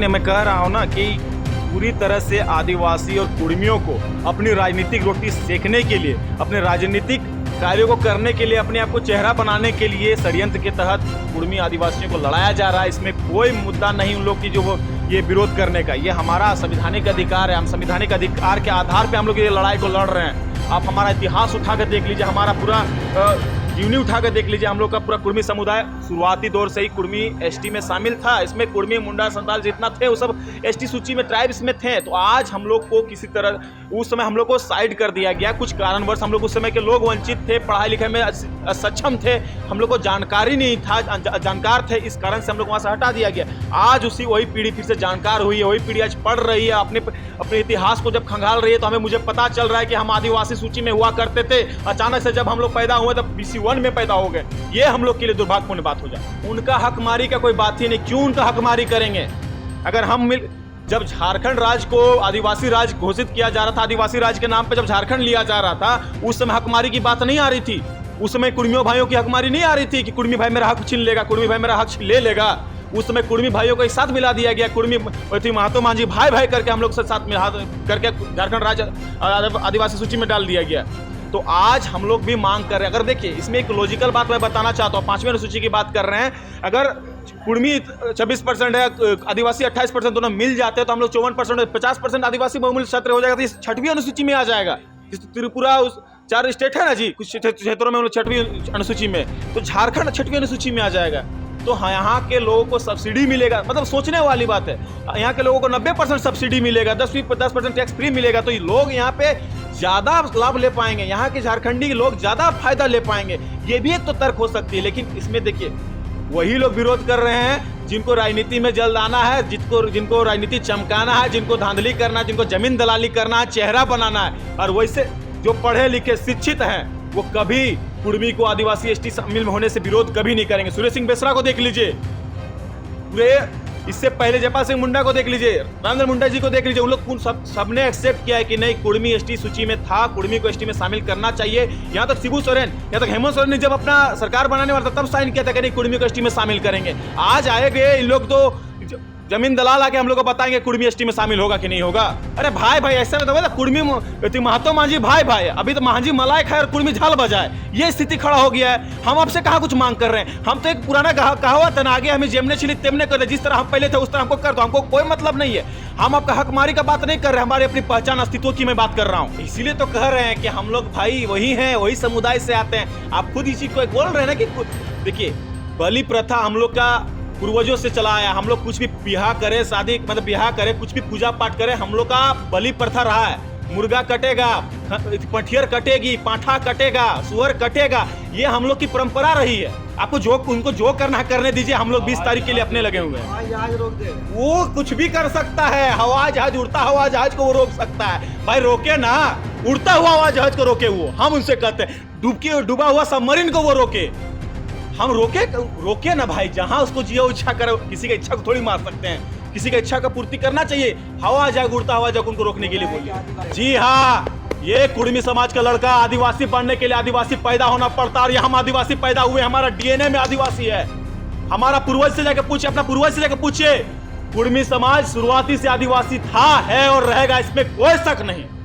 लेकिन मैं कह रहा हूँ ना कि पूरी तरह से आदिवासी और कुर्मियों को अपनी राजनीतिक रोटी सेकने के लिए, अपने राजनीतिक कार्यों को करने के लिए, अपने आप को चेहरा बनाने के लिए षड्यंत्र के तहत कुर्मी आदिवासियों को लड़ाया जा रहा है। इसमें कोई मुद्दा नहीं उन लोग की जो वो ये विरोध करने का। ये हमारा संवैधानिक अधिकार है। हम संवैधानिक अधिकार के आधार पे हम लोग ये लड़ाई को लड़ रहे हैं। आप हमारा इतिहास उठा कर देख लीजिए, हमारा पूरा जीवनी उठा कर देख लीजिए। हम लोग का पूरा कुर्मी समुदाय शुरुआती दौर से ही कुर्मी एसटी में शामिल था। इसमें कुर्मी, मुंडा, संताल जितना थे वो सब एसटी सूची में, ट्राइब्स में थे। तो आज हम लोग को किसी तरह उस समय हम लोग को साइड कर दिया गया। कुछ कारणवश हम लोग उस समय के लोग वंचित थे, पढ़ाई लिखाई में असक्षम थे, हम लोग को जानकारी नहीं था, जानकार थे, इस कारण से हम लोग वहाँ से हटा दिया गया। आज वही पीढ़ी फिर से जानकार हुई है, वही पीढ़ी आज पढ़ रही है, अपने इतिहास को जब खंगाल रही है। तो मुझे पता चल रहा है कि हम आदिवासी सूची में हुआ करते थे, अचानक से जब हम लोग पैदा हुए तब BC1 में पैदा हो गए। ये हम लोग के लिए दुर्भाग्यपूर्ण बात हो जाए। उनका हकमारी का कोई बात ही नहीं। क्यों उनका हकमारी करेंगे? अगर हम जब झारखंड राज्य को आदिवासी राज्य घोषित किया जा रहा था, आदिवासी राज्य के नाम पे जब झारखंड लिया जा रहा था, उस समय हकमारी की बात नहीं आ रही थी। उस समय कुर्मियों भाइयों की हकमारी नहीं आ रही थी कि कुर्मी भाई मेरा हक छीन लेगा, कुर्मी भाई मेरा हक ले लेगा। उस समय कुर्मी भाइयों को एक साथ मिला दिया गया। कुर्मी महातो मांझी भाई भाई करके हम लोग साथ में हाथ करके झारखंड राज्य आदिवासी सूची में डाल दिया गया। तो आज हम लोग भी मांग कर रहे हैं। अगर देखिए, इसमें एक लॉजिकल बात मैं बताना चाहता हूँ। 5वीं अनुसूची की बात कर रहे हैं। अगर कुर्मी 26% है, आदिवासी 28%, दोनों मिल जाते हैं तो हम लोग 54%, 50% आदिवासी बहुमूल्य क्षेत्र हो जाएगा। तो इस 6वीं अनुसूची में आ जाएगा। त्रिपुरा, 4 स्टेट है ना जी, कुछ क्षेत्रों में हम लोग 6वीं अनुसूची में, तो झारखंड 6वीं अनुसूची में आ जाएगा। तो यहाँ के लोगों को सब्सिडी मिलेगा। मतलब सोचने वाली बात है। यहाँ के लोगों को 90% सब्सिडी मिलेगा, 10% टैक्स फ्री मिलेगा। तो लोग यहाँ पे ज्यादा लाभ ले पाएंगे, यहाँ के झारखंडी के लोग ज्यादा फायदा ले पाएंगे। ये भी एक तो तर्क हो सकती है। लेकिन इसमें देखिए, वही लोग विरोध कर रहे हैं जिनको राजनीति में जल्द आना है, जिनको राजनीति चमकाना है, जिनको धांधली करना है, जिनको जमीन दलाली करना है, चेहरा बनाना है। और वैसे जो पढ़े लिखे शिक्षित हैं वो कभी कुर्मी को आदिवासी एसटी शामिल होने से विरोध कभी नहीं करेंगे। सुरेश सिंह बेसरा को देख लीजिए, इससे पहले जयपाल सिंह मुंडा को देख लीजिए, राजेंद्र मुंडा जी को देख लीजिए। उन लोग सबने एक्सेप्ट किया है कि नहीं, कुर्मी एसटी सूची में था, कुर्मी को एसटी में शामिल करना चाहिए। यहाँ तक शिबू सोरेन, यहाँ तक हेमंत सोरेन ने जब अपना सरकार बनाने वाला था तब साइन किया था कि नहीं, कुर्मी को एसटी में शामिल करेंगे। आज आएंगे इन लोग तो जमीन दलाल आके हम लोग को बताएंगे कुर्मी एसटी में शामिल होगा कि नहीं होगा। अरे भाई भाई, ऐसे में तो कुर्मी महातो मांझी भाई भाई, अभी तो मांझी मलाई खाए और कुर्मी झाल बजाए, ये स्थिति खड़ा हो गया है। हम आपसे कहाँ कुछ मांग कर रहे हैं? हम तो एक पुराना कहावत है ना, आगे हमें जेमने छिली तेमने कर दे, जिस तरह हम पहले थे उस तरह हमको कर दो, हमको कोई मतलब नहीं है। हम आपका हकमारी का बात नहीं कर रहे, हमारे अपनी पहचान अस्तित्व की मैं बात कर रहा हूँ। इसीलिए तो कह रहे हैं कि हम लोग भाई वही हैं, वही समुदाय से आते हैं। आप खुद इसी को बोल रहे हैं ना कि देखिए, बलि प्रथा हम लोग का पूर्वजों से चला आया। हम लोग कुछ भी ब्याह करें, शादी मतलब ब्याह करें, कुछ भी पूजा पाठ करें, हम लोग का बलि प्रथा रहा है। मुर्गा कटेगा, पठियर कटेगी, पाठा कटेगा, सुअर कटेगा, ये हम लोग की परंपरा रही है। आपको उनको जो करना है करने दीजिए। हम लोग 20 तारीख के लिए अपने लगे हुए हैं। वो कुछ भी कर सकता है। हवा जहाज, उड़ता हवा जहाज को वो रोक सकता है। भाई रोके ना, उड़ता हुआ हवा जहाज को रोके। वो हम उनसे कहते हैं डूबा हुआ सबमरीन को वो रोके। हम रोके ना भाई, जहां उसको जियो इच्छा करे। किसी की इच्छा को थोड़ी मार सकते हैं, किसी की इच्छा का पूर्ति करना चाहिए। हवा जाए, उड़ता हवा जाए, उनको रोकने के लिए बोलिए। जी हाँ, ये कुर्मी समाज का लड़का आदिवासी बनने के लिए आदिवासी पैदा होना पड़ता है। और हम आदिवासी पैदा हुए, हमारा DNA में आदिवासी है। हमारा पूर्वज से जाकर पूछिए, अपना पूर्वज से जाकर पूछिए। कुर्मी समाज शुरुआती से आदिवासी था, है और रहेगा, इसमें कोई शक नहीं।